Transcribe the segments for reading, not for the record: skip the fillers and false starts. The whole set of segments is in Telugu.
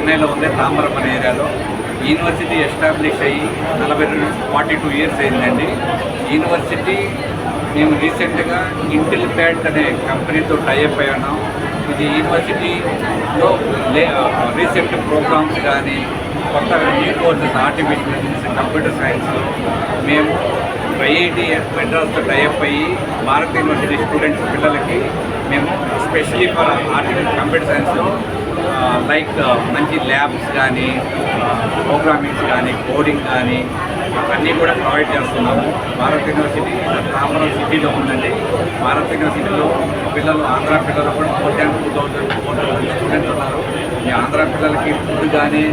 చెన్నైలో ఉంది, తాంబరం అనే ఏరియాలో. యూనివర్సిటీ ఎస్టాబ్లిష్ అయ్యి 42 ఇయర్స్ అయిందండి. యూనివర్సిటీ మేము రీసెంట్గా ఇంటిల్ ప్యాడ్ అనే కంపెనీతో టైఅప్ అయి ఉన్నాం. ఇది యూనివర్సిటీలో రీసెంట్ ప్రోగ్రామ్స్ కానీ కొత్త new courses artificial intelligence, computer సైన్స్లో మేము ఐఐటి మెడ్రాస్తో టైఅప్ అయ్యి భారత్ యూనివర్సిటీ స్టూడెంట్స్ పిల్లలకి మేము స్పెషలీ ఫర్ కంప్యూటర్ సైన్స్లో లైక్ మంచి ల్యాబ్స్ కానీ ప్రోగ్రామింగ్స్ కానీ కోడింగ్ కానీ అన్నీ కూడా ప్రొవైడ్ చేస్తున్నాము. భారత్ యూనివర్సిటీ తాంబరం సిటీలో ఉందండి. భారత్ యూనివర్సిటీలో పిల్లలు, ఆంధ్ర పిల్లలు కూడా మోర్ దాన్ 2000 స్టూడెంట్స్ ఉన్నారు. ఈ ఆంధ్ర పిల్లలకి ఫుడ్ కానీ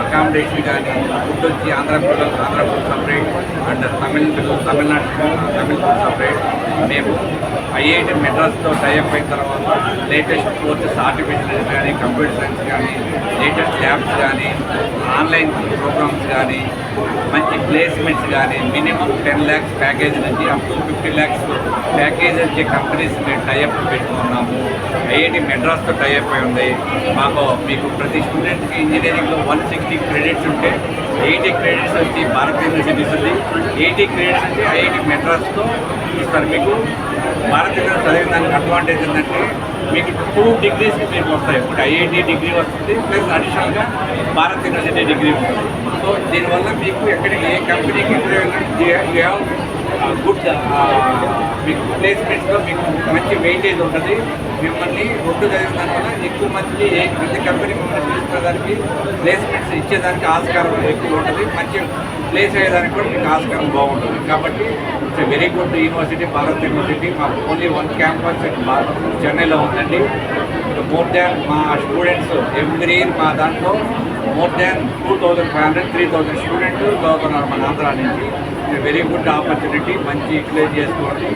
అకామిడేషన్ కానీ, ఫుడ్ వచ్చి ఆంధ్ర పిల్లలు Andhra food separate and Tamil Nadu food separate. మేము ఐఐటి మెడ్రాస్తో టైఅప్ అయిన తర్వాత లేటెస్ట్ కోర్సెస్ ఆర్టిఫిషియల్ కానీ కంప్యూటర్ సైన్స్ కానీ లేటెస్ట్ ల్యాబ్స్ కానీ ఆన్లైన్ ప్రోగ్రామ్స్ కానీ మంచి ప్లేస్మెంట్స్ కానీ మినిమం 10 lakhs ప్యాకేజ్ నుంచి అప్ టు 50 lakhs ప్యాకేజ్ వచ్చే కంపెనీస్ మేము టైఅప్ పెట్టుకున్నాము. ఐఐటి మెడ్రాస్తో టైఅప్ అయి ఉంది. మీకు ప్రతి స్టూడెంట్కి ఇంజనీరింగ్లో 160 క్రెడిట్స్ ఉంటే 80 క్రెడిట్స్ వచ్చి భారత్ యూనివర్సిటీ ఇస్తుంది, 80 క్రెడిట్స్ వచ్చి ఐఐటి మెడ్రాస్తో ఇస్తారు. మీకు భారత్ యూనివర్సిటీ చదివిన దానికి అడ్వాంటేజ్ ఏంటంటే మీకు 2 degrees మీకు వస్తాయి. ఒకటి ఐఐటి డిగ్రీ వస్తుంది, ప్లస్ అడిషనల్గా భారత్ యూనివర్సిటీ డిగ్రీ ఉంటుంది. సో దీనివల్ల మీకు ఎక్కడికి ఏ కంపెనీకి ఇంటర్వ్యూ గుడ్ మీకు ప్లేస్మెంట్స్లో మీకు మంచి వెయిటేజ్ ఉంటుంది. మిమ్మల్ని రెండు చదివిన దానివల్ల ఎక్కువ మంది ప్రతి కంపెనీ మిమ్మల్ని తీసుకునేదానికి ప్లేస్మెంట్స్ ఇచ్చేదానికి ఆస్కారం ఎక్కువ ఉంటుంది. మంచి ప్లేస్ అయ్యేదానికి కూడా మీకు ఆస్కారం బాగుంటుంది. కాబట్టి it's very good university Bharat university. మాకు ఓన్లీ 1 క్యాంపస్ చెన్నైలో ఉందండి. మోర్ దాన్ మా స్టూడెంట్స్ ఎవ్రీ ఇయర్ మా దాంట్లో మోర్ దాన్ 2500-3000 స్టూడెంట్స్ చదువుతున్నారు మన ఆంధ్ర నుంచి. వెరీ గుడ్ ఆపర్చునిటీ, మంచి యూటిలైజ్ చేసుకోండి.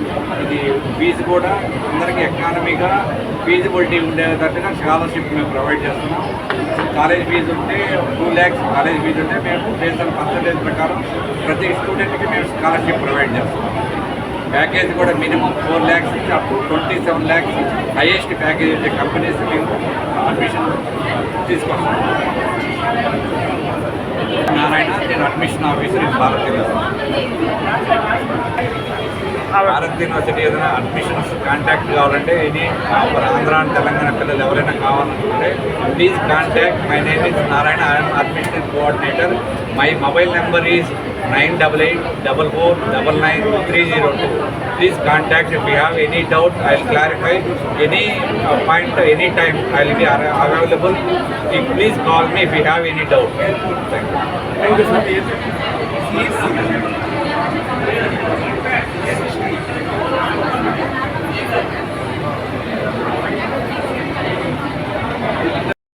ఇది ఫీజు కూడా అందరికీ ఎకానమీగా ఫీజిబిలిటీ ఉండేటట్టుగా స్కాలర్షిప్ మేము ప్రొవైడ్ చేస్తున్నాం. కాలేజ్ ఫీజు ఉంటే 2 lakhs కాలేజ్ ఫీజు ఉంటే మేము బేస్డ్ పర్సంటేజ్ ప్రకారం ప్రతి స్టూడెంట్కి మేము స్కాలర్షిప్ ప్రొవైడ్ చేస్తున్నాం. ప్యాకేజ్ కూడా మినిమం 4 lakhs నుంచి up to 27 lakhs highest package వచ్చే కంపెనీస్ మేము అడ్మిషన్ తీసుకొస్తాం. నారాయణ, నేను admission officer in Bharat university. Bharat university ఏదైనా అడ్మిషన్స్ కాంటాక్ట్ కావాలంటే ఎనీ ఆంధ్ర అండ్ తెలంగాణ పిల్లలు ఎవరైనా కావాలనుకుంటే please contact. My name is Narayana, I'm admission coordinator. My mobile number is 9884499302. Please contact if you have any doubt. I will clarify any point any time. I will be available. Please call me if you have any doubt. Thank you. Thank you, sir.